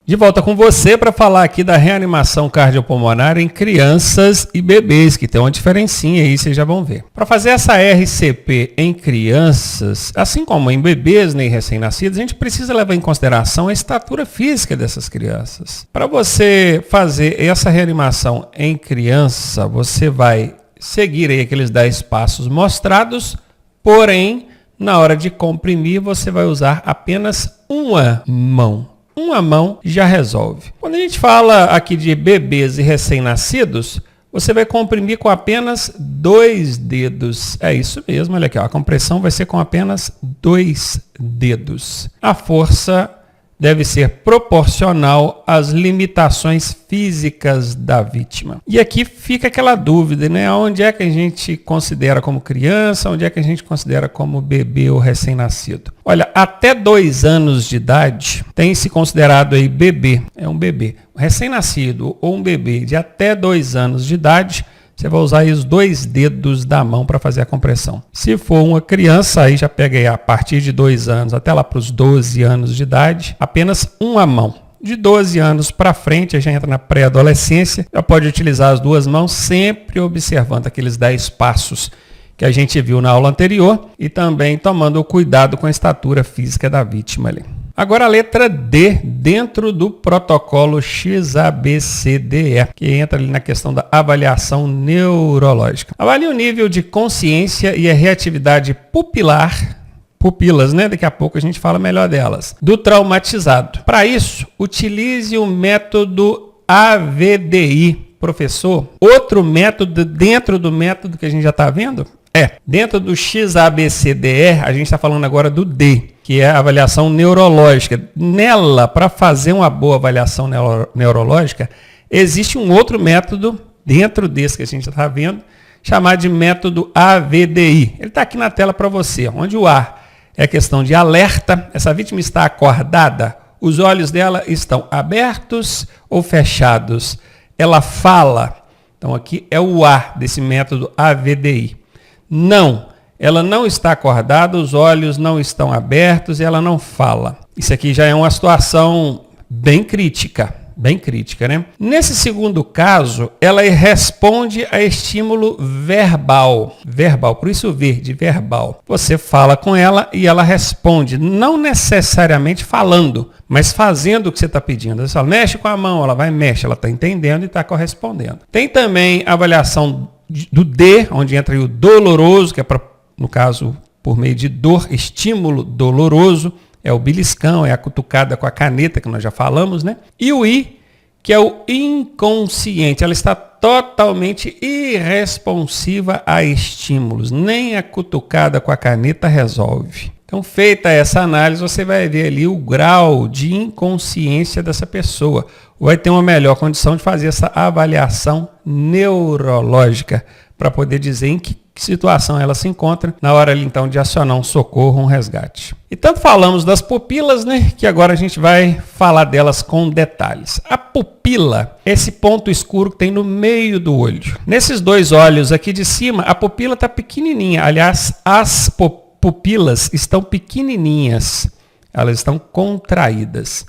De volta com você para falar aqui da reanimação cardiopulmonar em crianças e bebês, que tem uma diferencinha aí, vocês já vão ver. Para fazer essa RCP em crianças, assim como em bebês nem recém-nascidos, a gente precisa levar em consideração a estatura física dessas crianças. Para você fazer essa reanimação em criança, você vai seguir aí aqueles 10 passos mostrados, porém, na hora de comprimir, você vai usar apenas uma mão. Uma mão já resolve. Quando a gente fala aqui de bebês e recém-nascidos, você vai comprimir com apenas 2 dedos. É isso mesmo, olha aqui, ó, a compressão vai ser com apenas 2 dedos. A força deve ser proporcional às limitações físicas da vítima. E aqui fica aquela dúvida, né? Onde é que a gente considera como criança, onde é que a gente considera como bebê ou recém-nascido? Olha, até 2 anos de idade tem se considerado aí bebê, é um bebê. Recém-nascido ou um bebê de até 2 anos de idade, você vai usar aí os 2 dedos da mão para fazer a compressão. Se for uma criança, aí já pega aí a partir de 2 anos até lá para os 12 anos de idade, apenas uma mão. De 12 anos para frente, a gente entra na pré-adolescência, já pode utilizar as 2 mãos, sempre observando aqueles 10 passos que a gente viu na aula anterior e também tomando cuidado com a estatura física da vítima ali. Agora a letra D, dentro do protocolo XABCDE, que entra ali na questão da avaliação neurológica. Avalie o nível de consciência e a reatividade pupilas, né? Daqui a pouco a gente fala melhor delas, do traumatizado. Para isso, utilize o método AVDI. Professor, outro método dentro do método que a gente já está vendo? Dentro do XABCDE, a gente está falando agora do D, que é a avaliação neurológica. Nela, para fazer uma boa avaliação neurológica, existe um outro método, dentro desse que a gente está vendo, chamado de método AVDI. Ele está aqui na tela para você, onde o A é questão de alerta, essa vítima está acordada, os olhos dela estão abertos ou fechados, ela fala. Então aqui é o A desse método AVDI. Não, ela não está acordada, os olhos não estão abertos e ela não fala. Isso aqui já é uma situação bem crítica, né? Nesse segundo caso, ela responde a estímulo verbal, por isso verde, verbal. Você fala com ela e ela responde, não necessariamente falando, mas fazendo o que você está pedindo. Você fala, mexe com a mão, ela vai, mexe, ela está entendendo e está correspondendo. Tem também a avaliação do D, onde entra o doloroso, que é, no caso, por meio de dor, estímulo doloroso, é o beliscão, é a cutucada com a caneta, que nós já falamos, né? E o I, que é o inconsciente, ela está totalmente irresponsiva a estímulos, nem a cutucada com a caneta resolve. Então, feita essa análise, você vai ver ali o grau de inconsciência dessa pessoa. Vai ter uma melhor condição de fazer essa avaliação neurológica para poder dizer em que situação ela se encontra na hora ali, então, de acionar um socorro, um resgate. E tanto falamos das pupilas, né, que agora a gente vai falar delas com detalhes. A pupila, esse ponto escuro que tem no meio do olho. Nesses 2 olhos aqui de cima, a pupila está pequenininha. Aliás, as pupilas estão pequenininhas, elas estão contraídas.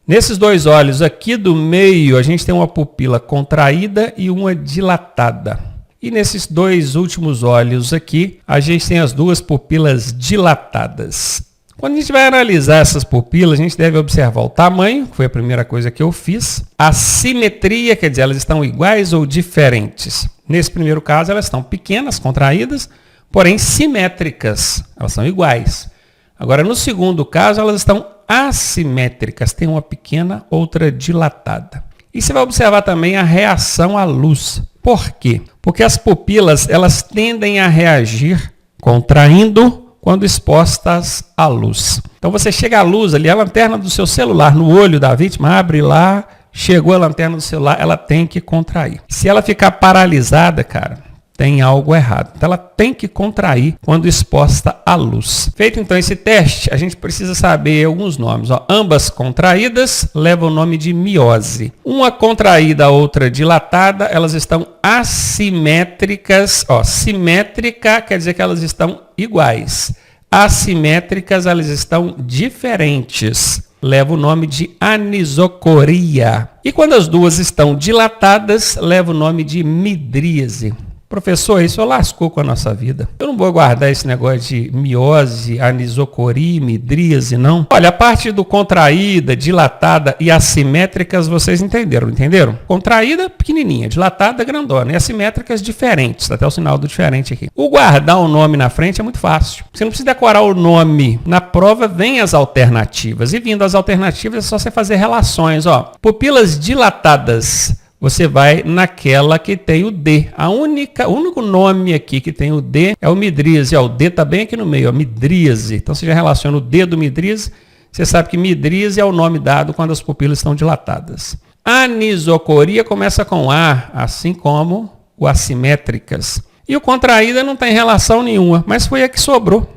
Nesses 2 olhos aqui do meio, a gente tem uma pupila contraída e uma dilatada. E nesses 2 últimos olhos aqui, a gente tem as 2 pupilas dilatadas. Quando a gente vai analisar essas pupilas, a gente deve observar o tamanho, que foi a primeira coisa que eu fiz. A simetria, quer dizer, elas estão iguais ou diferentes. Nesse primeiro caso, elas estão pequenas, contraídas, porém simétricas, elas são iguais. Agora, no segundo caso, elas estão assimétricas, tem uma pequena, outra dilatada. E você vai observar também a reação à luz. Por quê? Porque as pupilas, elas tendem a reagir contraindo quando expostas à luz. Então você chega à luz ali, a lanterna do seu celular no olho da vítima, abre lá, chegou a lanterna do celular, ela tem que contrair. Se ela ficar paralisada, cara, tem algo errado. Então ela tem que contrair quando exposta à luz. Feito então esse teste, a gente precisa saber alguns nomes. Ambas contraídas levam o nome de miose. Uma contraída, a outra dilatada, elas estão assimétricas. Simétrica quer dizer que elas estão iguais. Assimétricas, elas estão diferentes. leva o nome de anisocoria. E quando as duas estão dilatadas, leva o nome de midríase. Professor, isso lascou com a nossa vida. Eu não vou guardar esse negócio de miose, anisocoria, midríase, não. Olha, a parte do contraída, dilatada e assimétricas, vocês entenderam? Contraída, pequenininha, dilatada, grandona. E assimétricas, diferentes. Até o sinal do diferente aqui. O guardar o nome na frente é muito fácil. Você não precisa decorar o nome. Na prova, vem as alternativas. E vindo as alternativas, é só você fazer relações. Ó, pupilas dilatadas. Você vai naquela que tem o D. O único nome aqui que tem o D é o midríase. O D está bem aqui no meio, midríase. Então você já relaciona o D do midríase. Você sabe que midríase é o nome dado quando as pupilas estão dilatadas. Anisocoria começa com A, assim como o assimétricas. E o contraída não tem relação nenhuma, mas foi a que sobrou.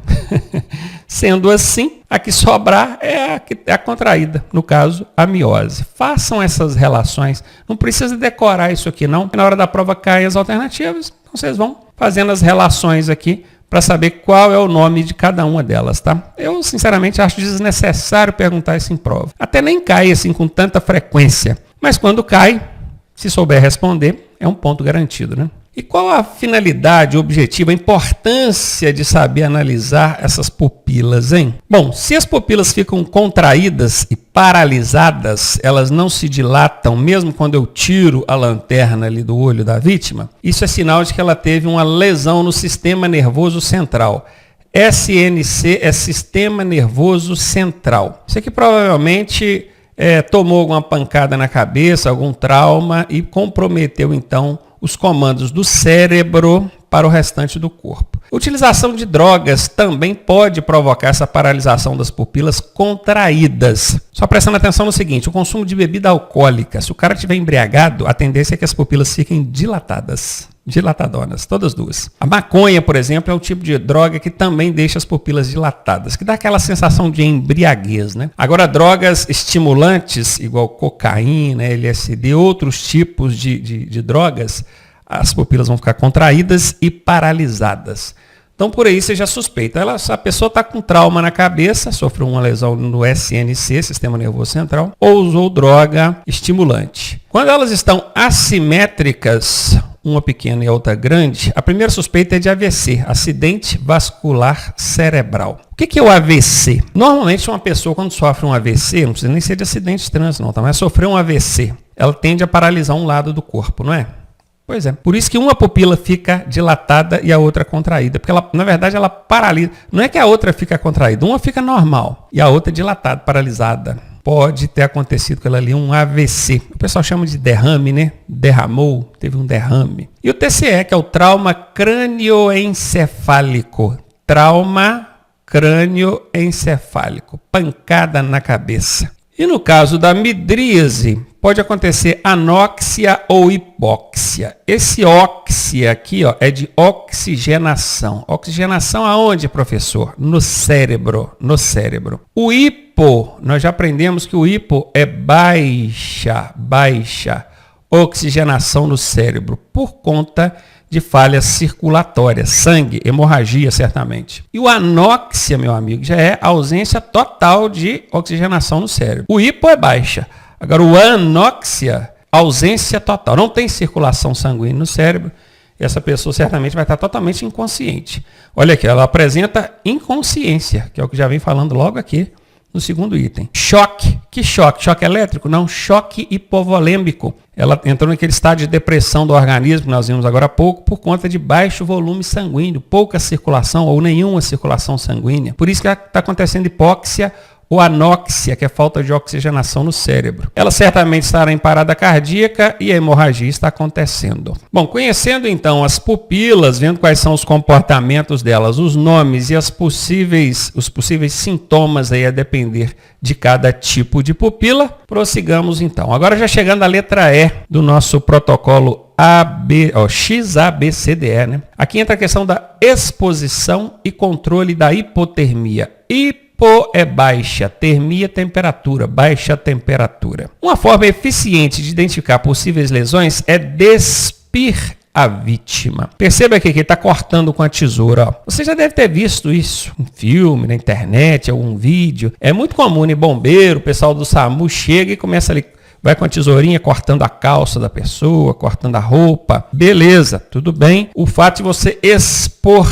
Sendo assim, a que sobrar é a contraída, no caso, a miose. Façam essas relações. Não precisa decorar isso aqui, não. Na hora da prova caem as alternativas, então vocês vão fazendo as relações aqui para saber qual é o nome de cada uma delas, tá? Eu, sinceramente, acho desnecessário perguntar isso em prova. Até nem cai assim com tanta frequência. Mas quando cai, se souber responder, é um ponto garantido, né? E qual a finalidade, o objetivo, a importância de saber analisar essas pupilas, hein? Bom, se as pupilas ficam contraídas e paralisadas, elas não se dilatam, mesmo quando eu tiro a lanterna ali do olho da vítima, isso é sinal de que ela teve uma lesão no sistema nervoso central. SNC é Sistema Nervoso Central. Isso aqui provavelmente tomou alguma pancada na cabeça, algum trauma e comprometeu então os comandos do cérebro para o restante do corpo. A utilização de drogas também pode provocar essa paralisação das pupilas contraídas. Só prestando atenção no seguinte, o consumo de bebida alcoólica, se o cara estiver embriagado, a tendência é que as pupilas fiquem dilatadas. Dilatadonas, todas duas. A maconha, por exemplo, é um tipo de droga que também deixa as pupilas dilatadas, que dá aquela sensação de embriaguez, né? Agora, drogas estimulantes, igual cocaína, LSD, outros tipos de drogas, as pupilas vão ficar contraídas e paralisadas. Então, por aí você já suspeita. A pessoa está com trauma na cabeça, sofreu uma lesão no SNC, Sistema Nervoso Central, ou usou droga estimulante. Quando elas estão assimétricas, uma pequena e a outra grande, a primeira suspeita é de AVC, acidente vascular cerebral. O que é o AVC? Normalmente uma pessoa quando sofre um AVC, não precisa nem ser de acidente de trânsito não, tá? Mas sofreu um AVC, ela tende a paralisar um lado do corpo, não é? Pois é, por isso que uma pupila fica dilatada e a outra contraída, porque ela, na verdade ela paralisa, não é que a outra fica contraída, uma fica normal e a outra dilatada, paralisada. Pode ter acontecido com ela ali um AVC. O pessoal chama de derrame, né? Derramou, teve um derrame. E o TCE, que é o trauma crânioencefálico. Trauma crânioencefálico. Pancada na cabeça. E no caso da midríase, pode acontecer anóxia ou hipóxia. Esse óxia aqui é de oxigenação. Oxigenação aonde, professor? No cérebro. No cérebro. O hipo, nós já aprendemos que o hipo é baixa oxigenação no cérebro por conta de falhas circulatórias, sangue, hemorragia, certamente. E o anóxia, meu amigo, já é ausência total de oxigenação no cérebro. O hipo é baixa. Agora, o anóxia, ausência total. Não tem circulação sanguínea no cérebro. Essa pessoa certamente vai estar totalmente inconsciente. Olha aqui, ela apresenta inconsciência, que é o que já vem falando logo aqui no segundo item. Choque. Que choque? Choque elétrico? Não, choque hipovolêmico. Ela entrou naquele estado de depressão do organismo, que nós vimos agora há pouco, por conta de baixo volume sanguíneo, pouca circulação ou nenhuma circulação sanguínea. Por isso que está acontecendo hipóxia ou anóxia, que é falta de oxigenação no cérebro. Ela certamente estará em parada cardíaca e a hemorragia está acontecendo. Bom, conhecendo então as pupilas, vendo quais são os comportamentos delas, os nomes e os possíveis sintomas aí a depender de cada tipo de pupila, prossigamos então. Agora já chegando à letra E do nosso protocolo XABCDE, né? Aqui entra a questão da exposição e controle da hipotermia. Hipo é baixa, termia temperatura, baixa temperatura. Uma forma eficiente de identificar possíveis lesões é despir a vítima. Perceba aqui que ele está cortando com a tesoura. Ó. Você já deve ter visto isso em filme, na internet, algum vídeo. É muito comum em bombeiro, o pessoal do SAMU chega e começa ali, vai com a tesourinha cortando a calça da pessoa, cortando a roupa. Beleza, tudo bem. O fato de você expor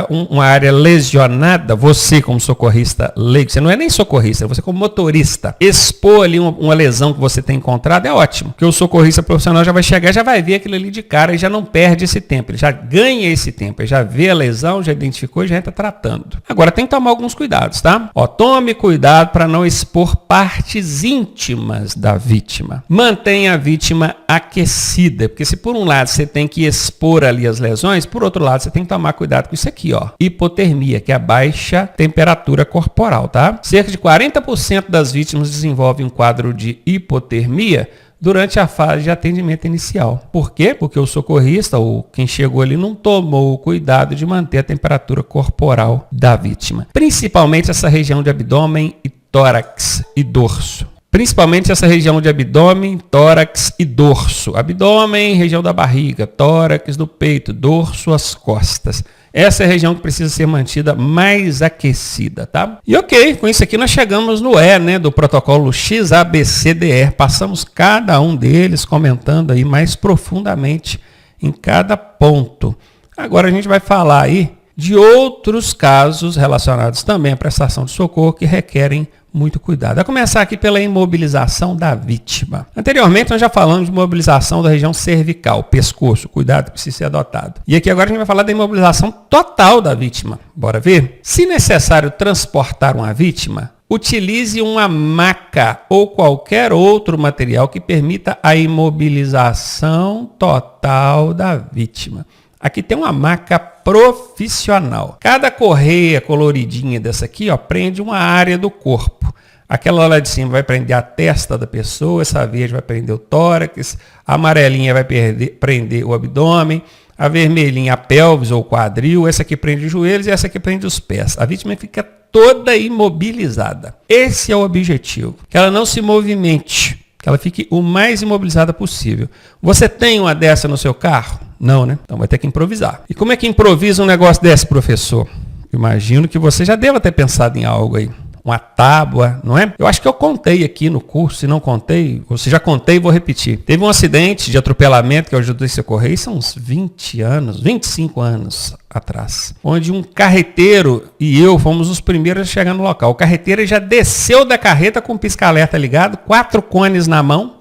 uma área lesionada, você como socorrista leigo, você não é nem socorrista, você como motorista, expor ali uma lesão que você tem encontrado é ótimo, porque o socorrista profissional já vai chegar, já vai ver aquilo ali de cara e já não perde esse tempo, ele já ganha esse tempo, ele já vê a lesão, já identificou e já entra tratando. Agora tem que tomar alguns cuidados, tá? Tome cuidado para não expor partes íntimas da vítima. Mantenha a vítima aquecida, porque se por um lado você tem que expor ali as lesões, por outro lado você tem que tomar cuidado com isso aqui, ó, hipotermia, que é a baixa temperatura corporal, tá? Cerca de 40% das vítimas desenvolvem um quadro de hipotermia durante a fase de atendimento inicial. Por quê? Porque o socorrista, ou quem chegou ali, não tomou o cuidado de manter a temperatura corporal da vítima. Principalmente essa região de abdômen e tórax e dorso. Principalmente essa região de abdômen, tórax e dorso. Abdômen, região da barriga, tórax do peito, dorso, as costas. Essa é a região que precisa ser mantida mais aquecida, tá? E ok, com isso aqui nós chegamos no do protocolo XABCDR. Passamos cada um deles comentando aí mais profundamente em cada ponto. Agora a gente vai falar aí de outros casos relacionados também à prestação de socorro que requerem muito cuidado. Vai começar aqui pela imobilização da vítima. Anteriormente nós já falamos de imobilização da região cervical, pescoço, cuidado que precisa ser adotado. E aqui agora a gente vai falar da imobilização total da vítima. Bora ver? Se necessário transportar uma vítima, utilize uma maca ou qualquer outro material que permita a imobilização total da vítima. Aqui tem uma maca profissional. Cada correia coloridinha dessa aqui, ó, prende uma área do corpo. Aquela lá de cima vai prender a testa da pessoa, essa verde vai prender o tórax, a amarelinha vai prender o abdômen, a vermelhinha a pelvis ou o quadril, essa aqui prende os joelhos e essa aqui prende os pés. A vítima fica toda imobilizada. Esse é o objetivo, que ela não se movimente, que ela fique o mais imobilizada possível. Você tem uma dessa no seu carro? Não, né? Então vai ter que improvisar. E como é que improvisa um negócio desse, professor? Imagino que você já deva ter pensado em algo aí. Uma tábua, não é? Eu acho que eu contei aqui no curso, se não contei, ou se já contei, vou repetir. Teve um acidente de atropelamento que eu ajudei a socorrer, isso há uns 20 anos, 25 anos atrás, onde um carreteiro e eu fomos os primeiros a chegar no local. O carreteiro já desceu da carreta com o pisca-alerta ligado, 4 cones na mão,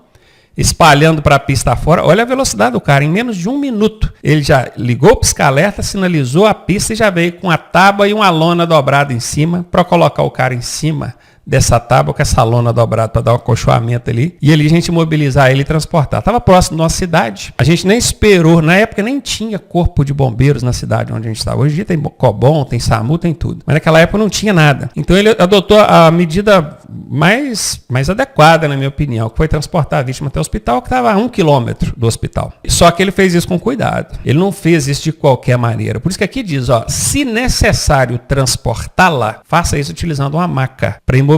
espalhando para a pista fora. Olha a velocidade do cara, em menos de 1 minuto. Ele já ligou o pisca-alerta, sinalizou a pista e já veio com a tábua e uma lona dobrada em cima para colocar o cara em cima dessa tábua com essa lona dobrada para dar um acolchoamento ali. E ali a gente mobilizar ele e transportar. Estava próximo da nossa cidade. A gente nem esperou. Na época nem tinha corpo de bombeiros na cidade onde a gente estava. Hoje em dia tem Cobom, tem SAMU, tem tudo. Mas naquela época não tinha nada. Então ele adotou a medida mais adequada, na minha opinião, que foi transportar a vítima até o hospital, que estava a 1 quilômetro do hospital. Só que ele fez isso com cuidado. Ele não fez isso de qualquer maneira. Por isso que aqui diz, ó, se necessário transportá-la, faça isso utilizando uma maca para imobilizar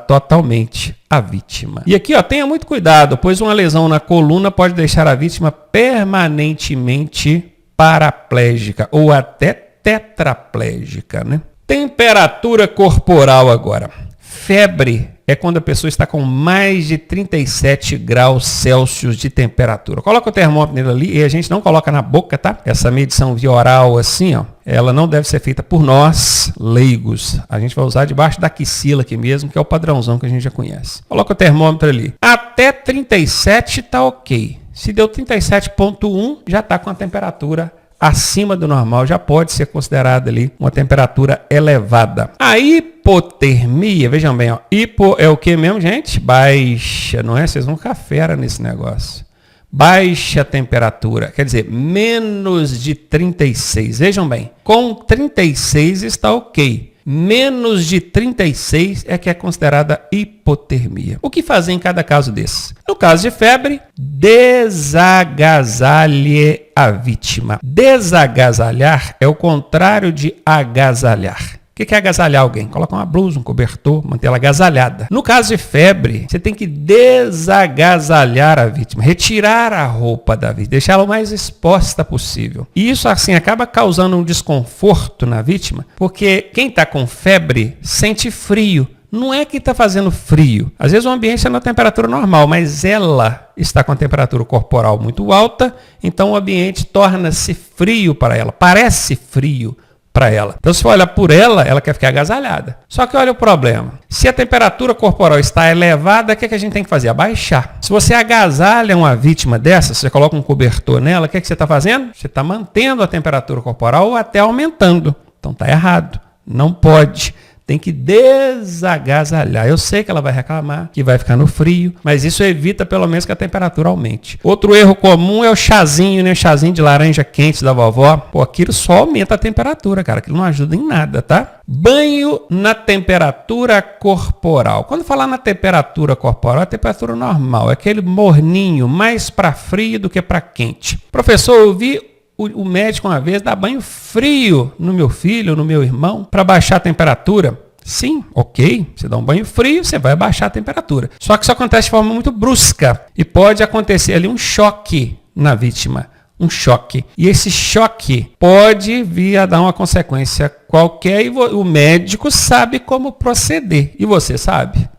totalmente a vítima. E aqui, ó, tenha muito cuidado, pois uma lesão na coluna pode deixar a vítima permanentemente paraplégica ou até tetraplégica, né? Temperatura corporal agora. Febre é quando a pessoa está com mais de 37 graus Celsius de temperatura. Coloca o termômetro ali e a gente não coloca na boca, tá? Essa medição via oral assim, ó, ela não deve ser feita por nós, leigos. A gente vai usar debaixo da axila aqui mesmo, que é o padrãozão que a gente já conhece. Coloca o termômetro ali. Até 37 tá ok. Se deu 37,1, já está com a temperatura acima do normal, já pode ser considerada ali uma temperatura elevada. A hipotermia, vejam bem, ó, hipo é o que mesmo, gente? Baixa, não é? Vocês vão ficar fera nesse negócio. Baixa temperatura, quer dizer, menos de 36. Vejam bem, com 36 está ok. Menos de 36 é que é considerada hipotermia. O que fazer em cada caso desse? No caso de febre, desagasalhe a vítima. Desagasalhar é o contrário de agasalhar. O que é agasalhar alguém? Coloca uma blusa, um cobertor, manter ela agasalhada. No caso de febre, você tem que desagasalhar a vítima, retirar a roupa da vítima, deixar ela o mais exposta possível. E isso, assim, acaba causando um desconforto na vítima, porque quem está com febre sente frio. Não é que está fazendo frio. Às vezes o ambiente está na temperatura normal, mas ela está com a temperatura corporal muito alta, então o ambiente torna-se frio para ela, parece frio para ela. Então, se você olhar por ela, ela quer ficar agasalhada. Só que olha o problema. Se a temperatura corporal está elevada, o que a gente tem que fazer? Abaixar. Se você agasalha uma vítima dessa, você coloca um cobertor nela, o que você está fazendo? Você está mantendo a temperatura corporal ou até aumentando. Então, está errado. Não pode. Tem que desagasalhar. Eu sei que ela vai reclamar, que vai ficar no frio, mas isso evita pelo menos que a temperatura aumente. Outro erro comum é o chazinho, né? Chazinho de laranja quente da vovó. Pô, aquilo só aumenta a temperatura, cara. Aquilo não ajuda em nada, tá? Banho na temperatura corporal. Quando falar na temperatura corporal, é a temperatura normal. É aquele morninho mais para frio do que para quente. Professor, eu vi o médico uma vez dar banho frio no meu filho, no meu irmão, para baixar a temperatura. Sim, ok. Você dá um banho frio, você vai baixar a temperatura. Só que isso acontece de forma muito brusca e pode acontecer ali um choque na vítima. Um choque. E esse choque pode vir a dar uma consequência qualquer e o médico sabe como proceder. E você sabe?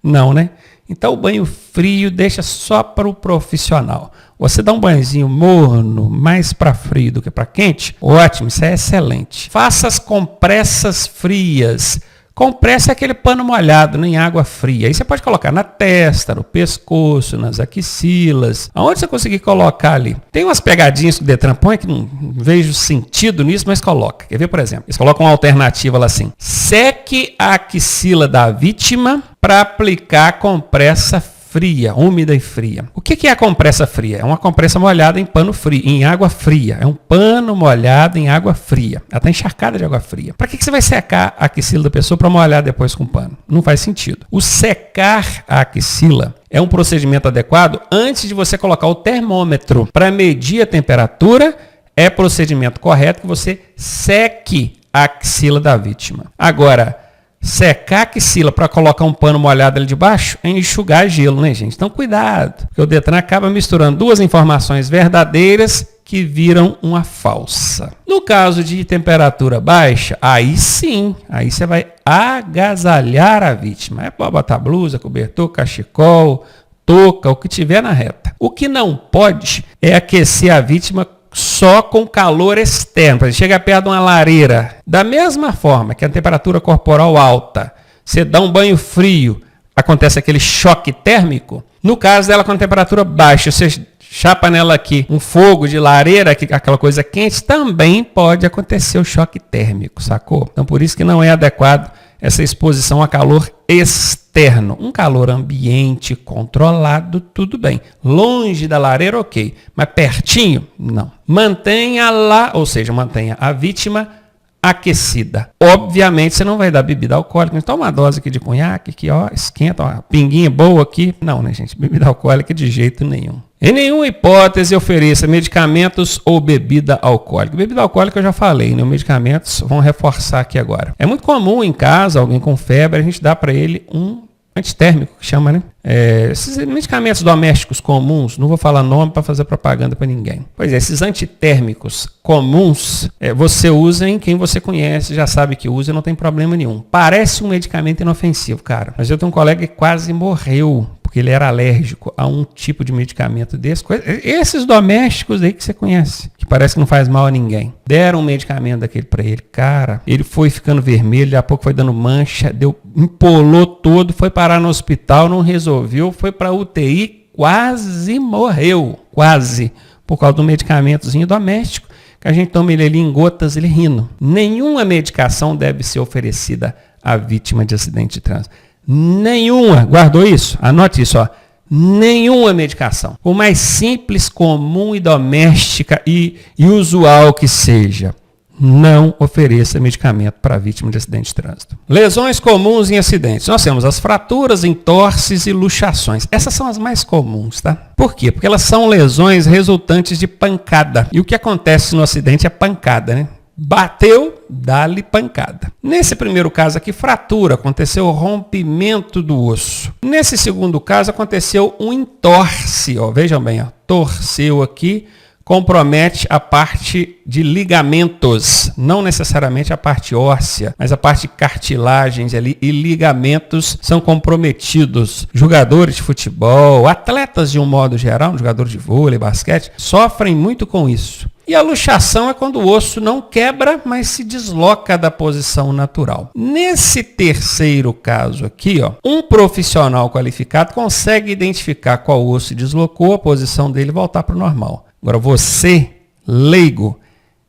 Não, né? Então o banho frio deixa só para o profissional. Você dá um banhozinho morno, mais para frio do que para quente, ótimo, isso é excelente. Faça as compressas frias. Compressa é aquele pano molhado em água fria. Aí você pode colocar na testa, no pescoço, nas axilas, aonde você conseguir colocar ali. Tem umas pegadinhas que o Detran põe que não vejo sentido nisso, mas coloca. Quer ver, por exemplo? Eles colocam uma alternativa lá assim. Seque a axila da vítima para aplicar compressa fria, úmida e fria. O que é a compressa fria? É uma compressa molhada em pano frio, em água fria. É um pano molhado em água fria. Ela está encharcada de água fria. Para que você vai secar a axila da pessoa para molhar depois com pano? Não faz sentido. O secar a axila é um procedimento adequado antes de você colocar o termômetro para medir a temperatura. É procedimento correto que você seque a axila da vítima. Agora, secar a axila para colocar um pano molhado ali debaixo é enxugar gelo, né, gente? Então, cuidado, porque o Detran acaba misturando duas informações verdadeiras que viram uma falsa. No caso de temperatura baixa, aí sim, aí você vai agasalhar a vítima. É para botar blusa, cobertor, cachecol, touca, o que tiver na reta. O que não pode é aquecer a vítima só com calor externo. Você chega perto de uma lareira, da mesma forma que a temperatura corporal alta, você dá um banho frio, acontece aquele choque térmico. No caso dela com a temperatura baixa, você chapa nela aqui um fogo de lareira, aquela coisa quente, também pode acontecer o choque térmico, sacou? Então por isso que não é adequado essa exposição a calor externo. Um calor ambiente controlado, tudo bem. Longe da lareira, ok. Mas pertinho, não. Mantenha lá, ou seja, mantenha a vítima aquecida. Obviamente, você não vai dar bebida alcoólica. Então, uma dose aqui de conhaque, que ó, esquenta, uma pinguinha boa aqui. Não, né, gente? Bebida alcoólica de jeito nenhum. Em nenhuma hipótese ofereça medicamentos ou bebida alcoólica. Bebida alcoólica eu já falei, né? Medicamentos, vamos reforçar aqui agora. É muito comum em casa, alguém com febre, a gente dá para ele um antitérmico, que chama, né? Esses medicamentos domésticos comuns, não vou falar nome para fazer propaganda para ninguém. Pois é, esses antitérmicos comuns, você usa em quem você conhece, já sabe que usa, não tem problema nenhum. Parece um medicamento inofensivo, cara. Mas eu tenho um colega que quase morreu porque ele era alérgico a um tipo de medicamento desse. Esses domésticos aí que você conhece, que parece que não faz mal a ninguém. Deram um medicamento daquele para ele. Cara, ele foi ficando vermelho, daqui a pouco foi dando mancha, empolou todo, foi parar no hospital, não resolveu, foi para UTI, quase morreu. Quase. Por causa do medicamentozinho doméstico, que a gente toma ele ali em gotas, ele rindo. Nenhuma medicação deve ser oferecida à vítima de acidente de trânsito. Nenhuma, guardou isso? Anote isso, ó. Nenhuma medicação, por mais simples, comum e doméstica e usual que seja, não ofereça medicamento para vítima de acidente de trânsito. Lesões comuns em acidentes. Nós temos as fraturas, entorses e luxações. Essas são as mais comuns, tá? Por quê? Porque elas são lesões resultantes de pancada. E o que acontece no acidente é pancada, né? Bateu, dá-lhe pancada. Nesse primeiro caso aqui, fratura, aconteceu o rompimento do osso. Nesse segundo caso, aconteceu um entorse, ó, vejam bem, ó, torceu aqui, compromete a parte de ligamentos, não necessariamente a parte óssea, mas a parte de cartilagens ali e ligamentos são comprometidos. Jogadores de futebol, atletas de um modo geral, jogadores de vôlei, basquete, sofrem muito com isso. E a luxação é quando o osso não quebra, mas se desloca da posição natural. Nesse terceiro caso aqui, ó, um profissional qualificado consegue identificar qual osso se deslocou, a posição dele voltar para o normal. Agora você, leigo,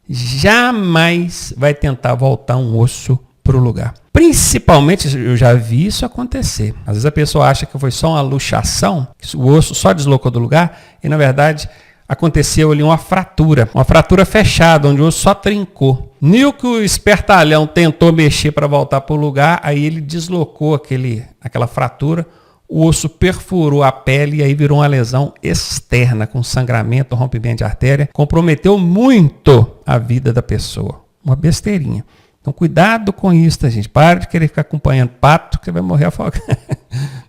jamais vai tentar voltar um osso para o lugar. Principalmente, eu já vi isso acontecer. Às vezes a pessoa acha que foi só uma luxação, que o osso só deslocou do lugar, e na verdade aconteceu ali uma fratura fechada, onde o osso só trincou. No que o espertalhão tentou mexer para voltar para o lugar, aí ele deslocou aquela fratura, o osso perfurou a pele e aí virou uma lesão externa, com sangramento, rompimento de artéria. Comprometeu muito a vida da pessoa. Uma besteirinha. Então, cuidado com isso, tá, gente? Para de querer ficar acompanhando pato, que você vai morrer afogado.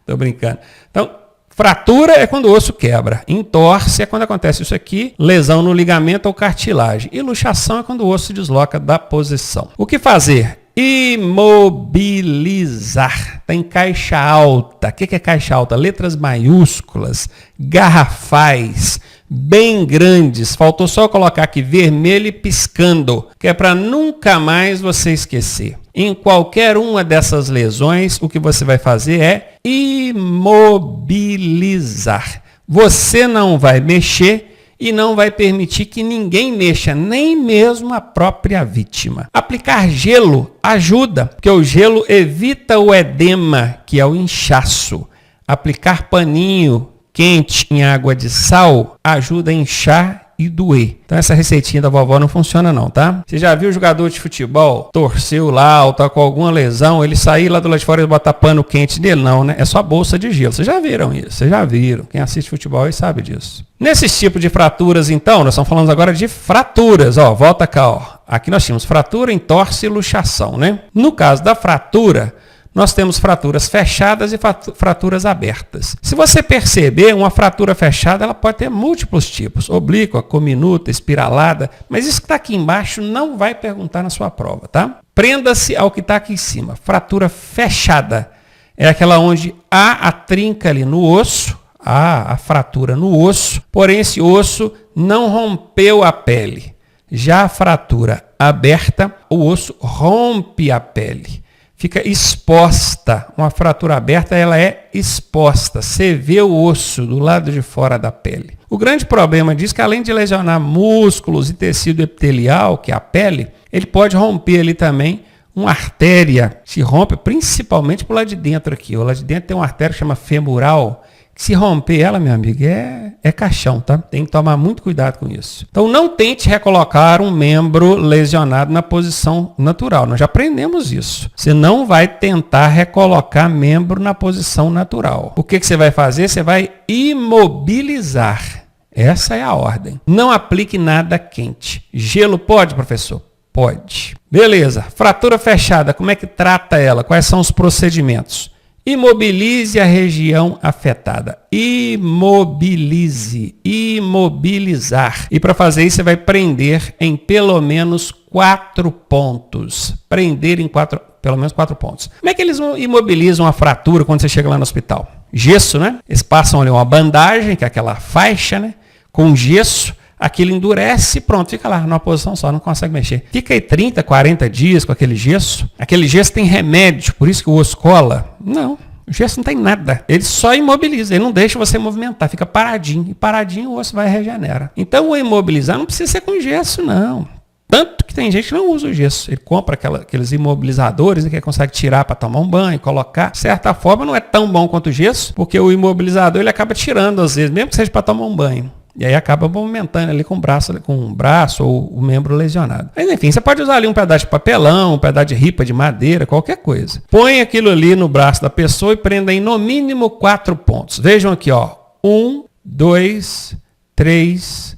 Tô brincando. Então, fratura é quando o osso quebra. Entorse é quando acontece isso aqui. Lesão no ligamento ou cartilagem. E luxação é quando o osso se desloca da posição. O que fazer? Imobilizar. Tem caixa alta. O que é caixa alta? Letras maiúsculas, garrafais, bem grandes. Faltou só colocar aqui vermelho e piscando, que é para nunca mais você esquecer. Em qualquer uma dessas lesões, o que você vai fazer é imobilizar. Você não vai mexer e não vai permitir que ninguém mexa, nem mesmo a própria vítima. Aplicar gelo ajuda, porque o gelo evita o edema, que é o inchaço. Aplicar paninho quente em água de sal ajuda a inchar e doer. Então essa receitinha da vovó não funciona não, tá? Você já viu o jogador de futebol, torceu lá ou tá com alguma lesão, ele sair lá do lado de fora e botar pano quente nele? Não, né? É só bolsa de gelo. Vocês já viram isso? Vocês já viram. Quem assiste futebol aí sabe disso. Nesses tipos de fraturas, então, nós estamos falando agora de fraturas. Ó, volta cá, ó. Aqui nós tínhamos fratura, entorse e luxação, né? No caso da fratura, nós temos fraturas fechadas e fraturas abertas. Se você perceber, uma fratura fechada ela pode ter múltiplos tipos, oblíqua, cominuta, espiralada, mas isso que está aqui embaixo não vai perguntar na sua prova, tá? Prenda-se ao que está aqui em cima. Fratura fechada é aquela onde há a trinca ali no osso, há a fratura no osso, porém esse osso não rompeu a pele. Já a fratura aberta, o osso rompe a pele. Fica exposta. Uma fratura aberta, ela é exposta. Você vê o osso do lado de fora da pele. O grande problema disso é que, além de lesionar músculos e tecido epitelial, que é a pele, ele pode romper ali também uma artéria. Se rompe principalmente pro lado de dentro aqui. O lado de dentro tem uma artéria que chama femoral, que se romper ela, meu amigo, é caixão, tá? Tem que tomar muito cuidado com isso. Então, não tente recolocar um membro lesionado na posição natural. Nós já aprendemos isso. Você não vai tentar recolocar membro na posição natural. O que você vai fazer? Você vai imobilizar. Essa é a ordem. Não aplique nada quente. Gelo pode, professor? Pode. Beleza. Fratura fechada, como é que trata ela? Quais são os procedimentos? Imobilize a região afetada. Imobilize. Imobilizar. E para fazer isso, você vai prender em pelo menos 4 pontos. Prender em pelo menos 4 pontos. Como é que eles imobilizam a fratura quando você chega lá no hospital? Gesso, né? Eles passam ali uma bandagem, que é aquela faixa, né? Com gesso. Aquilo endurece e pronto, fica lá numa posição só, não consegue mexer. Fica aí 30, 40 dias com aquele gesso. Aquele gesso tem remédio, por isso que o osso cola. Não, o gesso não tem nada. Ele só imobiliza, ele não deixa você movimentar, fica paradinho. E paradinho o osso vai e regenera. Então o imobilizar não precisa ser com gesso, não. Tanto que tem gente que não usa o gesso. Ele compra aqueles imobilizadores que ele consegue tirar para tomar um banho, colocar. De certa forma não é tão bom quanto o gesso, porque o imobilizador ele acaba tirando às vezes, mesmo que seja para tomar um banho. E aí acaba movimentando ali com o braço ou o membro lesionado. Mas enfim, você pode usar ali um pedaço de papelão, um pedaço de ripa de madeira, qualquer coisa. Põe aquilo ali no braço da pessoa e prenda em no mínimo 4 pontos. Vejam aqui, ó. 1, 2, 3,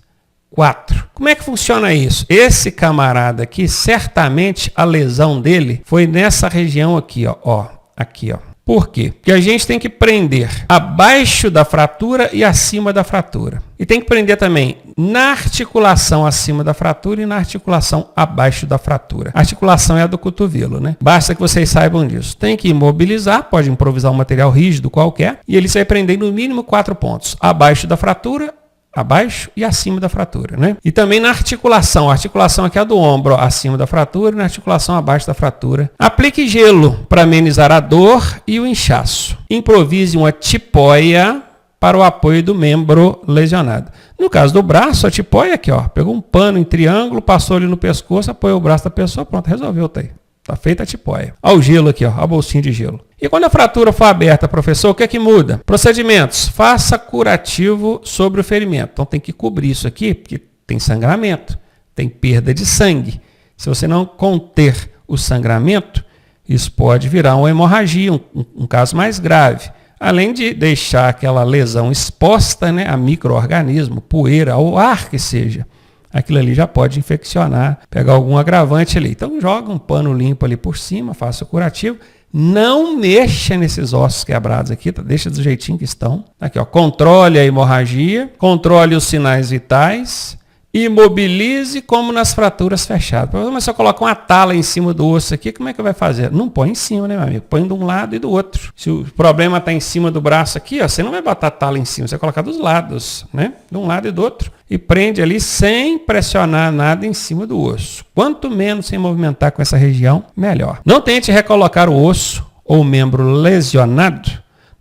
4. Como é que funciona isso? Esse camarada aqui, certamente a lesão dele foi nessa região aqui, ó. Aqui, ó. Por quê? Porque a gente tem que prender abaixo da fratura e acima da fratura. E tem que prender também na articulação acima da fratura e na articulação abaixo da fratura. A articulação é a do cotovelo, né? Basta que vocês saibam disso. Tem que imobilizar, pode improvisar um material rígido qualquer, e ele vai prender no mínimo 4 pontos. Abaixo da fratura, abaixo e acima da fratura, né? E também na articulação. A articulação aqui é a do ombro, ó, acima da fratura, e na articulação abaixo da fratura. Aplique gelo para amenizar a dor e o inchaço. Improvise uma tipóia para o apoio do membro lesionado. No caso do braço, a tipóia aqui, ó, pegou um pano em triângulo, passou ali no pescoço, apoiou o braço da pessoa, pronto, resolveu, tá aí. Tá feita a tipóia. Olha o gelo aqui, ó, a bolsinha de gelo. E quando a fratura for aberta, professor, o que é que muda? Procedimentos. Faça curativo sobre o ferimento. Então tem que cobrir isso aqui, porque tem sangramento, tem perda de sangue. Se você não conter o sangramento, isso pode virar uma hemorragia, um caso mais grave. Além de deixar aquela lesão exposta, né, a micro-organismo, poeira, ao ar que seja. Aquilo ali já pode infeccionar, pegar algum agravante ali. Então joga um pano limpo ali por cima, faça o curativo. Não mexa nesses ossos quebrados aqui, tá? Deixa do jeitinho que estão. Aqui, ó, controle a hemorragia, controle os sinais vitais, imobilize como nas fraturas fechadas. Mas se eu colocar uma tala em cima do osso aqui, como é que vai fazer? Não põe em cima, né, meu amigo? Põe de um lado e do outro. Se o problema está em cima do braço aqui, ó, você não vai botar tala em cima, você vai colocar dos lados, né? De um lado e do outro. E prende ali sem pressionar nada em cima do osso. Quanto menos sem movimentar com essa região, melhor. Não tente recolocar o osso ou membro lesionado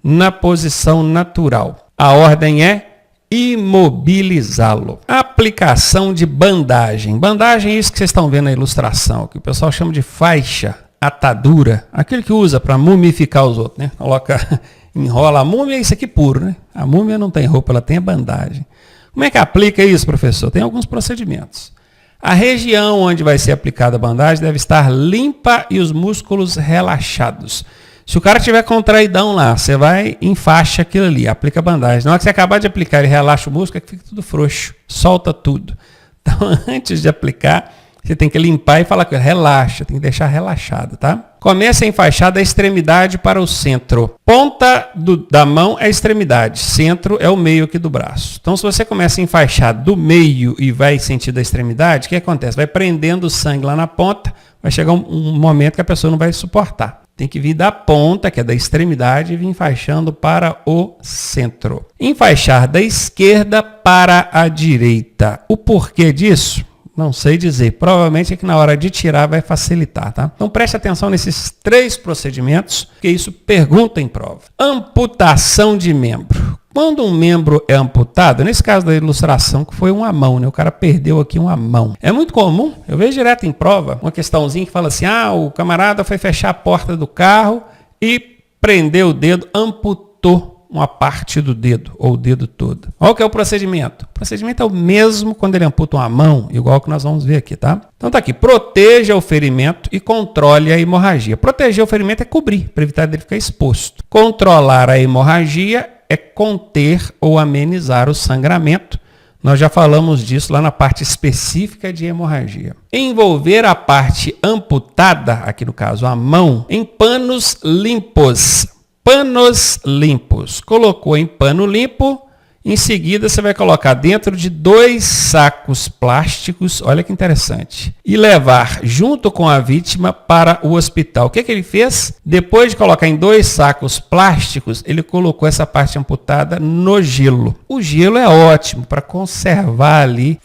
na posição natural. A ordem é imobilizá-lo. Aplicação de bandagem. Bandagem é isso que vocês estão vendo na ilustração, que o pessoal chama de faixa, atadura. Aquele que usa para mumificar os outros, né? Coloca, enrola a múmia, é isso aqui puro, né? A múmia não tem roupa, ela tem a bandagem. Como é que aplica isso, professor? Tem alguns procedimentos. A região onde vai ser aplicada a bandagem deve estar limpa e os músculos relaxados. Se o cara tiver contraidão lá, você vai e enfaixa aquilo ali, aplica a bandagem. Na hora que você acabar de aplicar, ele relaxa o músculo, é que fica tudo frouxo, solta tudo. Então, antes de aplicar, você tem que limpar e falar que relaxa, tem que deixar relaxado, tá? Comece a enfaixar da extremidade para o centro. Ponta da mão é a extremidade, centro é o meio aqui do braço. Então, se você começa a enfaixar do meio e vai sentir da extremidade, o que acontece? Vai prendendo o sangue lá na ponta, vai chegar um momento que a pessoa não vai suportar. Tem que vir da ponta, que é da extremidade, e vir enfaixando para o centro. Enfaixar da esquerda para a direita. O porquê disso? Não sei dizer. Provavelmente é que na hora de tirar vai facilitar, tá? Então preste atenção nesses 3 procedimentos, que isso pergunta em prova. Amputação de membro. Quando um membro é amputado, nesse caso da ilustração, que foi uma mão, né? O cara perdeu aqui uma mão. É muito comum, eu vejo direto em prova, uma questãozinha que fala assim, o camarada foi fechar a porta do carro e prendeu o dedo, amputou uma parte do dedo, ou o dedo todo. Olha o que é o procedimento. O procedimento é o mesmo quando ele amputa uma mão, igual que nós vamos ver aqui, tá? Então tá aqui, proteja o ferimento e controle a hemorragia. Proteger o ferimento é cobrir, para evitar dele ficar exposto. Controlar a hemorragia é conter ou amenizar o sangramento. Nós já falamos disso lá na parte específica de hemorragia. Envolver a parte amputada, aqui no caso a mão, em panos limpos. Panos limpos. Colocou em pano limpo, em seguida você vai colocar dentro de 2 sacos plásticos, olha que interessante, e levar junto com a vítima para o hospital. O que ele fez? Depois de colocar em 2 sacos plásticos, ele colocou essa parte amputada no gelo. O gelo é ótimo para conservar ali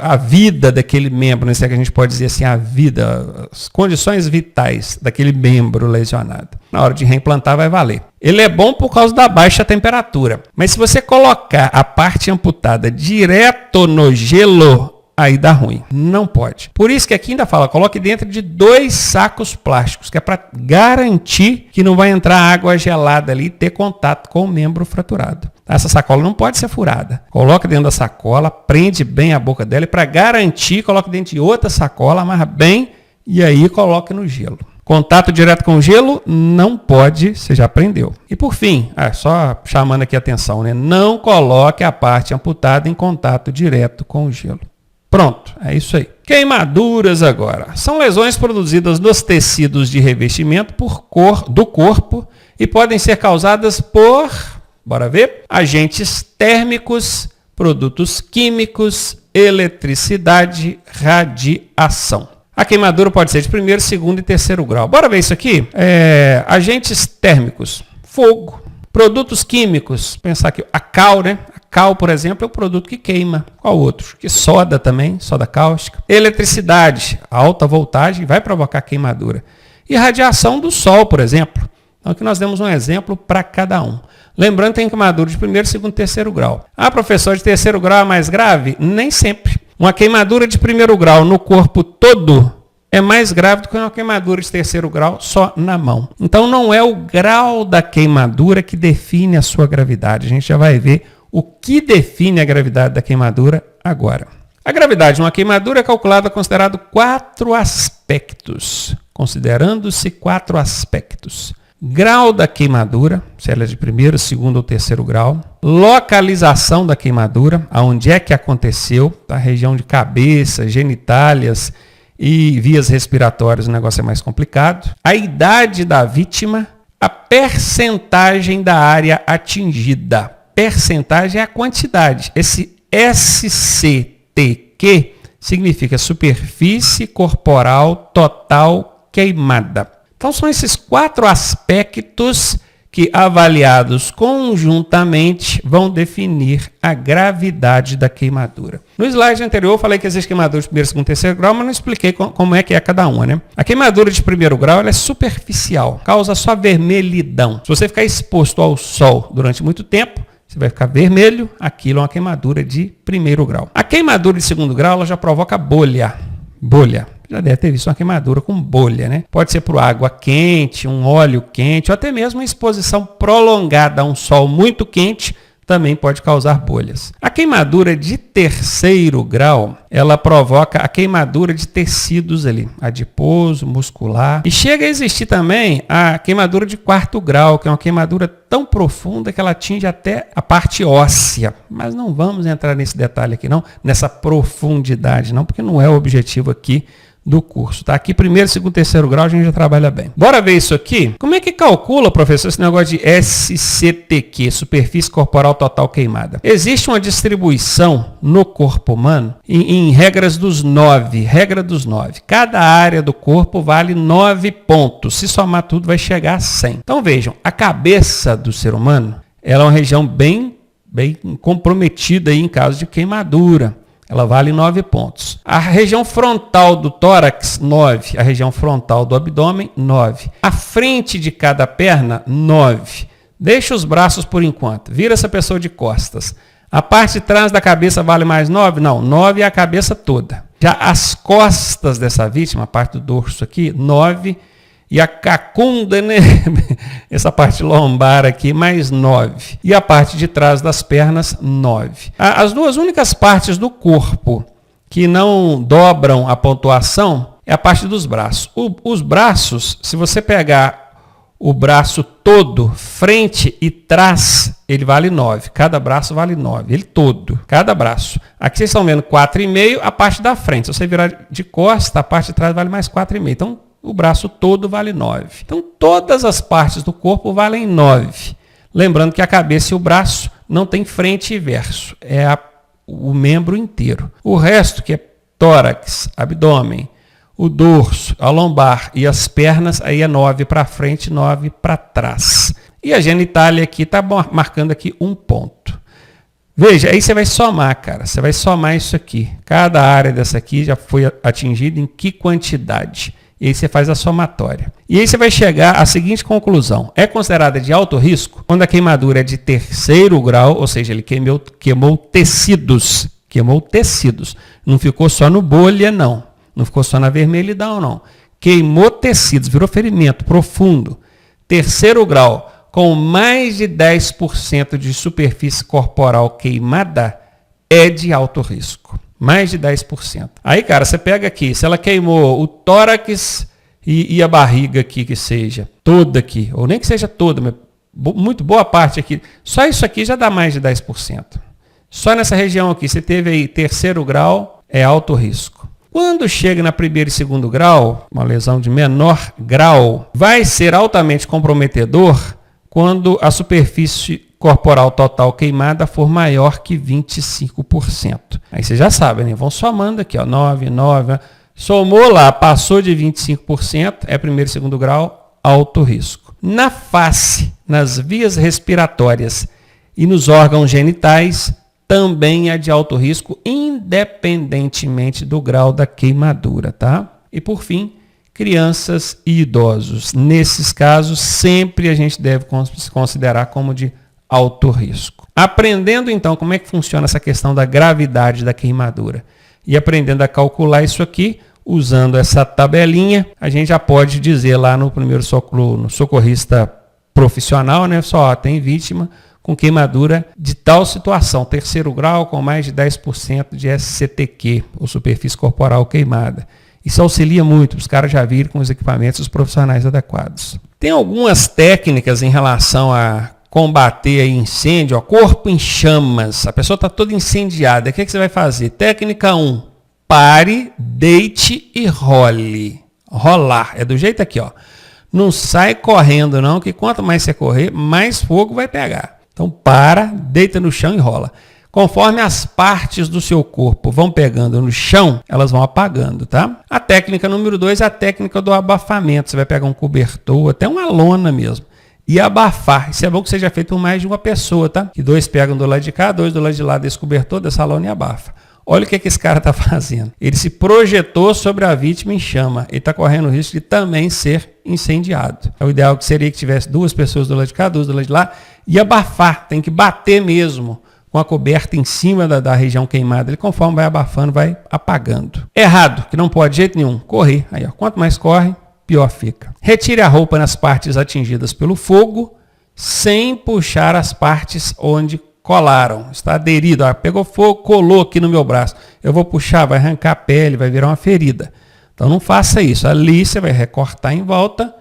a vida daquele membro, né? Se é que a gente pode dizer assim, a vida, as condições vitais daquele membro lesionado. Na hora de reimplantar vai valer. Ele é bom por causa da baixa temperatura. Mas se você colocar a parte amputada direto no gelo, aí dá ruim. Não pode. Por isso que aqui ainda fala, coloque dentro de 2 sacos plásticos, que é para garantir que não vai entrar água gelada ali e ter contato com o membro fraturado. Essa sacola não pode ser furada. Coloque dentro da sacola, prende bem a boca dela e para garantir, coloque dentro de outra sacola, amarra bem e aí coloque no gelo. Contato direto com o gelo não pode, você já aprendeu. E por fim, só chamando aqui a atenção, né? Não coloque a parte amputada em contato direto com o gelo. Pronto, é isso aí. Queimaduras agora. São lesões produzidas nos tecidos de revestimento do corpo e podem ser causadas por, bora ver, agentes térmicos, produtos químicos, eletricidade, radiação. A queimadura pode ser de primeiro, segundo e terceiro grau. Bora ver isso aqui? Agentes térmicos, fogo, produtos químicos, pensar aqui, a cal, né? A cal, por exemplo, é o produto que queima. Qual outro? Que soda também, soda cáustica. Eletricidade, alta voltagem, vai provocar queimadura. E radiação do sol, por exemplo. Então aqui nós demos um exemplo para cada um. Lembrando que tem queimadura de primeiro, segundo e terceiro grau. Ah, professor, de terceiro grau é mais grave? Nem sempre. Uma queimadura de primeiro grau no corpo todo é mais grave do que uma queimadura de terceiro grau só na mão. Então não é o grau da queimadura que define a sua gravidade. A gente já vai ver o que define a gravidade da queimadura agora. A gravidade de uma queimadura é calculada considerando 4 aspectos. Considerando-se 4 aspectos. Grau da queimadura, se ela é de primeiro, segundo ou terceiro grau. Localização da queimadura, aonde é que aconteceu, a região de cabeça, genitálias e vias respiratórias, o negócio é mais complicado. A idade da vítima, a percentagem da área atingida. Percentagem é a quantidade. Esse SCTQ significa superfície corporal total queimada. Então são esses 4 aspectos que, avaliados conjuntamente, vão definir a gravidade da queimadura. No slide anterior eu falei que existe queimadura de primeiro, segundo e terceiro grau, mas não expliquei como é que é cada uma, né? A queimadura de primeiro grau ela é superficial, causa só vermelhidão. Se você ficar exposto ao sol durante muito tempo, você vai ficar vermelho, aquilo é uma queimadura de primeiro grau. A queimadura de segundo grau ela já provoca bolha. Já deve ter visto uma queimadura com bolha, né? Pode ser por água quente, um óleo quente, ou até mesmo uma exposição prolongada a um sol muito quente, também pode causar bolhas. A queimadura de terceiro grau, ela provoca a queimadura de tecidos ali, adiposo, muscular. E chega a existir também a queimadura de quarto grau, que é uma queimadura tão profunda que ela atinge até a parte óssea. Mas não vamos entrar nesse detalhe aqui não, nessa profundidade não, porque não é o objetivo aqui do curso, tá? Aqui primeiro, segundo, terceiro grau a gente já trabalha bem. Bora ver isso aqui? Como é que calcula, professor, esse negócio de SCTQ, superfície corporal total queimada? Existe uma distribuição no corpo humano em regras dos 9, regra dos 9. Cada área do corpo vale 9 pontos. Se somar tudo vai chegar a 100. Então vejam, a cabeça do ser humano, ela é uma região bem comprometida aí em caso de queimadura. Ela vale 9 pontos. A região frontal do tórax, 9. A região frontal do abdômen, 9. A frente de cada perna, 9. Deixa os braços por enquanto. Vira essa pessoa de costas. A parte de trás da cabeça vale mais 9? Não, 9 é a cabeça toda. Já as costas dessa vítima, a parte do dorso aqui, 9. E a cacunda, né? Essa parte lombar aqui, mais 9. E a parte de trás das pernas, 9. As duas únicas partes do corpo que não dobram a pontuação é a parte dos braços. Os braços, se você pegar o braço todo, frente e trás, ele vale 9. Cada braço vale 9. Ele todo, cada braço. Aqui vocês estão vendo 4,5, a parte da frente. Se você virar de costa, a parte de trás vale mais 4,5. Então, o braço todo vale 9. Então, todas as partes do corpo valem 9. Lembrando que a cabeça e o braço não tem frente e verso. É o membro inteiro. O resto, que é tórax, abdômen, o dorso, a lombar e as pernas, aí é 9 para frente, 9 para trás. E a genitália aqui está marcando aqui 1 ponto. Veja, aí você vai somar, cara. Você vai somar isso aqui. Cada área dessa aqui já foi atingida em que quantidade? E aí você faz a somatória. E aí você vai chegar à seguinte conclusão. É considerada de alto risco quando a queimadura é de terceiro grau, ou seja, ele queimou tecidos. Queimou tecidos. Não ficou só no bolha, não. Não ficou só na vermelhidão, não. Queimou tecidos, virou ferimento profundo. Terceiro grau, com mais de 10% de superfície corporal queimada, é de alto risco. Mais de 10%. Aí, cara, você pega aqui, se ela queimou o tórax e a barriga aqui, que seja toda aqui, ou nem que seja toda, mas muito boa parte aqui, só isso aqui já dá mais de 10%. Só nessa região aqui, você teve aí terceiro grau, é alto risco. Quando chega na primeiro e segundo grau, uma lesão de menor grau, vai ser altamente comprometedor quando a superfície corporal total queimada for maior que 25%. Aí você já sabe, né? Vão somando aqui, ó, 9, 9, somou lá, passou de 25%, é primeiro e segundo grau, alto risco. Na face, nas vias respiratórias e nos órgãos genitais, também é de alto risco, independentemente do grau da queimadura, tá? E por fim, crianças e idosos. Nesses casos, sempre a gente deve considerar como de alto risco. Aprendendo então como é que funciona essa questão da gravidade da queimadura e aprendendo a calcular isso aqui, usando essa tabelinha, a gente já pode dizer lá no primeiro socorro, no socorrista profissional, né? Só tem vítima com queimadura de tal situação, terceiro grau com mais de 10% de SCTQ, ou superfície corporal queimada. Isso auxilia muito, os caras já viram com os equipamentos os profissionais adequados. Tem algumas técnicas em relação a combater incêndio, ó, corpo em chamas, a pessoa está toda incendiada, o que você vai fazer? Técnica 1, pare, deite e role. Rolar, é do jeito aqui, ó. Não sai correndo não, que quanto mais você correr, mais fogo vai pegar. Então para, deita no chão e rola. Conforme as partes do seu corpo vão pegando no chão, elas vão apagando, tá? A técnica número 2 é a técnica do abafamento. Você vai pegar um cobertor, até uma lona mesmo, e abafar. Isso é bom que seja feito por mais de uma pessoa, tá? Que 2 pegam do lado de cá, 2 do lado de lá desse cobertor, dessa lona e abafa. Olha o que esse cara está fazendo. Ele se projetou sobre a vítima em chama. Ele está correndo o risco de também ser incendiado. O ideal seria que tivesse 2 pessoas do lado de cá, 2 do lado de lá, e abafar. Tem que bater mesmo com a coberta em cima da região queimada. Ele, conforme vai abafando, vai apagando. Errado, que não pode de jeito nenhum, correr. Aí, ó, quanto mais corre, pior fica. Retire a roupa nas partes atingidas pelo fogo, sem puxar as partes onde colaram. Está aderido. Ó, pegou fogo, colou aqui no meu braço. Eu vou puxar, vai arrancar a pele, vai virar uma ferida. Então não faça isso. Ali você vai recortar em volta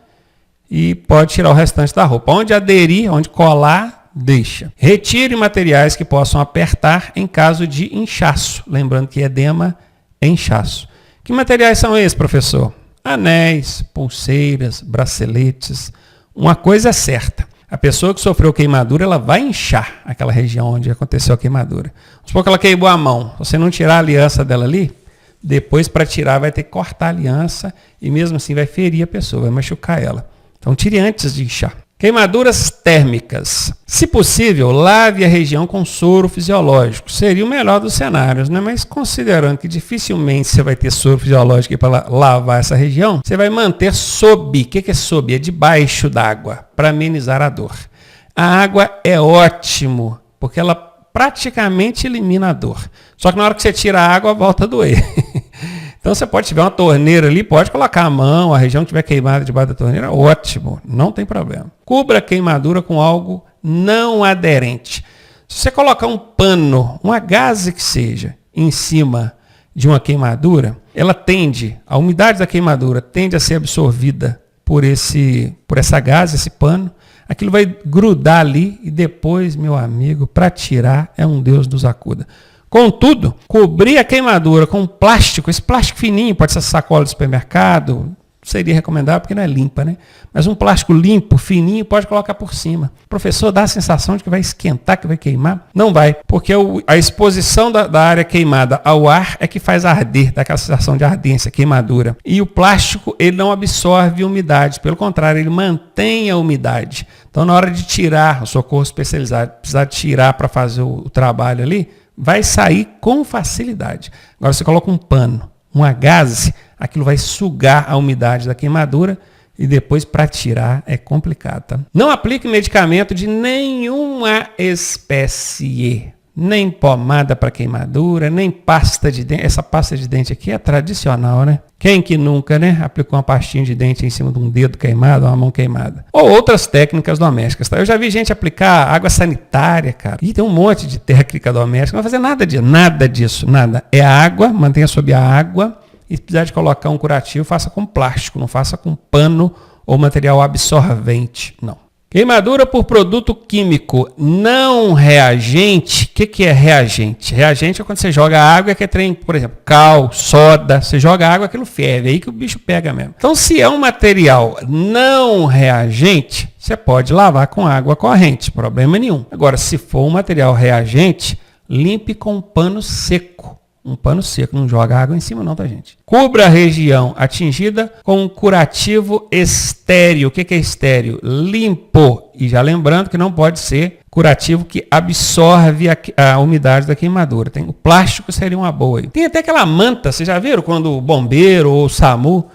e pode tirar o restante da roupa. Onde aderir, onde colar, deixa. Retire materiais que possam apertar em caso de inchaço. Lembrando que edema é inchaço. Que materiais são esses, professor? Anéis, pulseiras, braceletes. Uma coisa é certa. A pessoa que sofreu queimadura, ela vai inchar aquela região onde aconteceu a queimadura. Vamos supor que ela queimou a mão. Se você não tirar a aliança dela ali, depois para tirar vai ter que cortar a aliança e mesmo assim vai ferir a pessoa, vai machucar ela. Então tire antes de inchar. Queimaduras térmicas. Se possível, lave a região com soro fisiológico. Seria o melhor dos cenários, né? Mas considerando que dificilmente você vai ter soro fisiológico para lavar essa região, você vai manter sob. O que é sob? É debaixo d'água, para amenizar a dor. A água é ótimo, porque ela praticamente elimina a dor. Só que na hora que você tira a água, volta a doer. Então você pode tiver uma torneira ali, pode colocar a mão, a região que estiver queimada debaixo da torneira, ótimo, não tem problema. Cubra a queimadura com algo não aderente. Se você colocar um pano, uma gaze que seja, em cima de uma queimadura, a umidade da queimadura tende a ser absorvida por essa gaze, esse pano, aquilo vai grudar ali e depois, meu amigo, para tirar é um Deus nos acuda. Contudo, cobrir a queimadura com plástico, esse plástico fininho, pode ser sacola de supermercado, seria recomendável porque não é limpa, né? Mas um plástico limpo, fininho, pode colocar por cima. O professor dá a sensação de que vai esquentar, que vai queimar. Não vai, porque a exposição da área queimada ao ar é que faz arder, dá aquela sensação de ardência, queimadura. E o plástico, ele não absorve umidade, pelo contrário, ele mantém a umidade. Então, na hora de tirar, o socorro especializado, precisar tirar para fazer o trabalho ali, vai sair com facilidade. Agora você coloca um pano, uma gaze, aquilo vai sugar a umidade da queimadura e depois para tirar é complicado. Tá? Não aplique medicamento de nenhuma espécie, nem pomada para queimadura, nem pasta de dente. Essa pasta de dente aqui é tradicional, né? Quem que nunca, né, aplicou uma pastinha de dente em cima de um dedo queimado, uma mão queimada? Ou outras técnicas domésticas, tá? Eu já vi gente aplicar água sanitária, cara. E tem um monte de técnica doméstica. Não vai fazer nada disso. É água, mantenha sob a água. E se precisar de colocar um curativo, faça com plástico, não faça com pano ou material absorvente, não. Queimadura por produto químico não reagente. O que é reagente? Reagente é quando você joga água, que é trem, por exemplo, cal, soda. Você joga água, aquilo ferve, é aí que o bicho pega mesmo. Então, se é um material não reagente, você pode lavar com água corrente, problema nenhum. Agora, se for um material reagente, limpe com um pano seco. Um pano seco, não joga água em cima não, tá, gente? Cubra a região atingida com um curativo estéreo. O que é estéreo? Limpo. E já lembrando que não pode ser curativo que absorve a umidade da queimadura. O plástico seria uma boa. Tem até aquela manta, vocês já viram quando o bombeiro ou o SAMU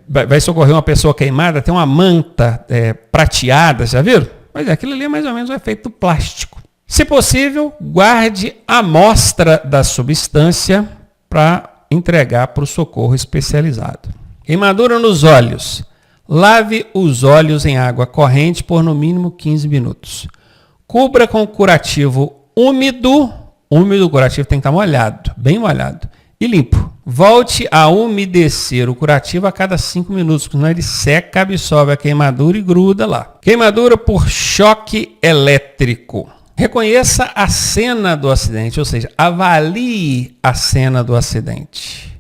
vai socorrer uma pessoa queimada, tem uma manta prateada, já viram? Mas aquilo ali é mais ou menos o efeito do plástico. Se possível, guarde a amostra da substância para entregar para o socorro especializado. Queimadura nos olhos. Lave os olhos em água corrente por no mínimo 15 minutos. Cubra com curativo úmido. O curativo tem que estar molhado, bem molhado. E limpo. Volte a umedecer o curativo a cada 5 minutos, porque senão ele seca, absorve a queimadura e gruda lá. Queimadura por choque elétrico. Reconheça a cena do acidente, ou seja, avalie a cena do acidente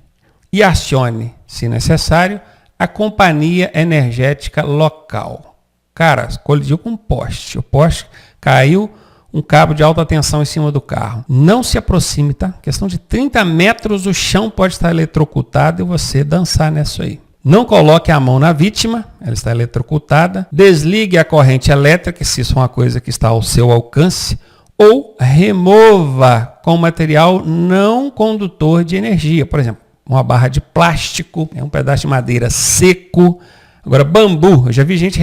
e acione, se necessário, a companhia energética local. Cara, colidiu com um poste. O poste caiu, um cabo de alta tensão em cima do carro. Não se aproxime, tá? Questão de 30 metros, o chão pode estar eletrocutado e você dançar nisso aí. Não coloque a mão na vítima, ela está eletrocutada. Desligue a corrente elétrica, se isso é uma coisa que está ao seu alcance. Ou remova com material não condutor de energia. Por exemplo, uma barra de plástico, um pedaço de madeira seco. Agora, bambu. Eu já vi gente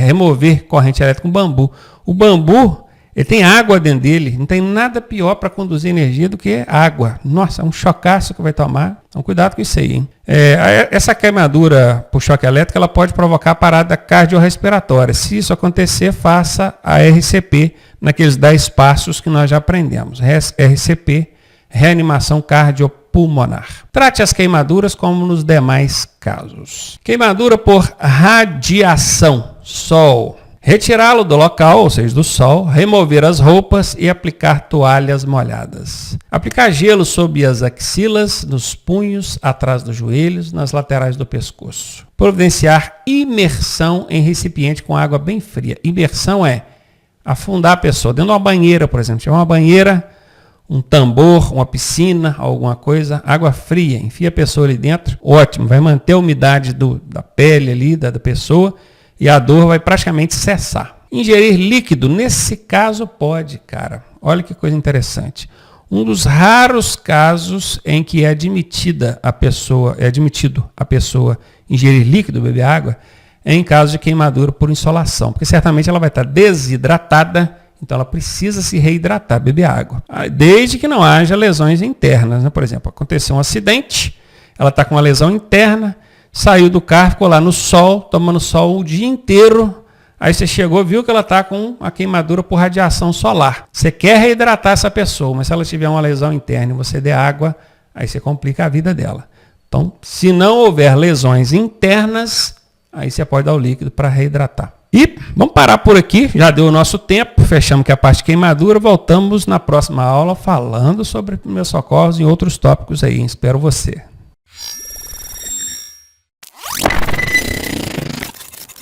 remover corrente elétrica com bambu. O bambu, ele tem água dentro dele. Não tem nada pior para conduzir energia do que água. Nossa, é um chocaço que vai tomar. Então, cuidado com isso aí, hein? Essa queimadura por choque elétrico, ela pode provocar parada cardiorrespiratória. Se isso acontecer, faça a RCP naqueles 10 passos que nós já aprendemos. RCP, reanimação cardiopulmonar. Trate as queimaduras como nos demais casos. Queimadura por radiação, sol. Retirá-lo do local, ou seja, do sol, remover as roupas e aplicar toalhas molhadas. Aplicar gelo sob as axilas, nos punhos, atrás dos joelhos, nas laterais do pescoço. Providenciar imersão em recipiente com água bem fria. Imersão é afundar a pessoa dentro de uma banheira, por exemplo. Se tiver uma banheira, um tambor, uma piscina, alguma coisa, água fria, enfia a pessoa ali dentro, ótimo, vai manter a umidade da pele ali, da pessoa, e a dor vai praticamente cessar. Ingerir líquido, nesse caso pode, cara. Olha que coisa interessante. Um dos raros casos em que é admitido a pessoa ingerir líquido, beber água, é em caso de queimadura por insolação, porque certamente ela vai estar desidratada, então ela precisa se reidratar, beber água. Desde que não haja lesões internas, né? Por exemplo, aconteceu um acidente, ela está com uma lesão interna, saiu do carro, ficou lá no sol, tomando sol o dia inteiro. Aí você chegou, viu que ela está com a queimadura por radiação solar. Você quer reidratar essa pessoa, mas se ela tiver uma lesão interna e você der água, aí você complica a vida dela. Então, se não houver lesões internas, aí você pode dar o líquido para reidratar. E vamos parar por aqui, já deu o nosso tempo, fechamos aqui a parte de queimadura, voltamos na próxima aula falando sobre primeiros socorros e outros tópicos aí. Espero você.